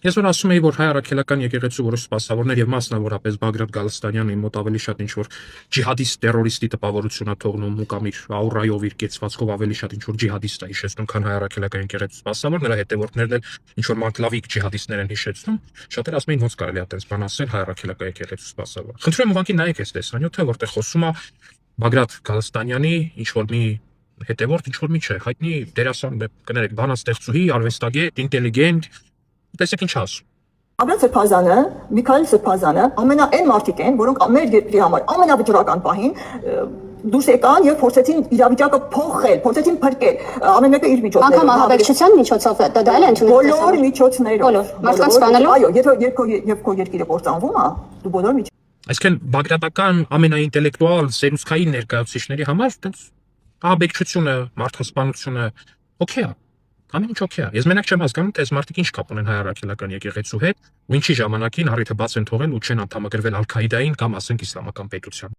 Ես որ ասում էի, որ հայ առաքելական եկեղեցու որոշ սպասավորներ եւ մասնավորապես Բագրատ Գալստանյանը իմ մոտ ավելի շատ ինչ որ ջիհադիստ տերորիստի տպավորություն է թողնում ու կամ իր աուրայով իր կեցվածքով ավելի շատ ինչ որ ջիհադիստ է հիշեցնում, քան հայ առաքելական եկեղեցու սպասավոր, նրա հետևորդներն էլ ինչ որ մարտլավիկ ջիհադիստներ են հիշեցնում, շատերը ասում էին ոնց կարելի է այդպես բան ասել հայ առաքելական եկեղեցու սպասավոր։ Խնդրում եմ ուղղակի նայեք այս տեսանյութը, որտեղ խոսում է Բագրատ Գալստանյանի ինչ որ մի հետևորդ, ինչ որ մի չէ, հայտնի դերասան, կներեք, բանաստեղծուհի, արվեստագետ, ինտելիգենտ, տեսեք ինչ ասում։ Աբրատ Սրբազանը, Միքայել Սրբազանը ամենաայն մարդիկ են, որոնք մեր երկրի համար ամենավճռական պահին դուրս եկան եւ փորձեցին իրավիճակը փոխել, փորձեցին փրկել, ամեն մեկը իր միջոցներով։ Անկամ ահաբեկչության միջոցով դա էլ ընդունել։ Բոլոր միջոցներով։ Բոլոր մարդկանց սպանելով։ Այո, երբ քո երկիրը կործանվում է, դու բոլոր միջոցներով։ Այսինքն Բագրատական ամենաինտելեկտուալ սերուցքային ներկայացուցիչների համար այդպես ահաբեկչությունը, մարդասպանությունը օքեյ է։ Ամեն ինչ օքեյ է։ Ես մենակ չեմ հասկանում, թե այս մարդիկ ինչ կապ ունեն հայ առաքելական եկեղեցու հետ ու ինչի ժամանակին առիթը բաց են թողել ու չեն անդամագրվել Ալ-Քաիդային կամ ասենք իսլամական պետության։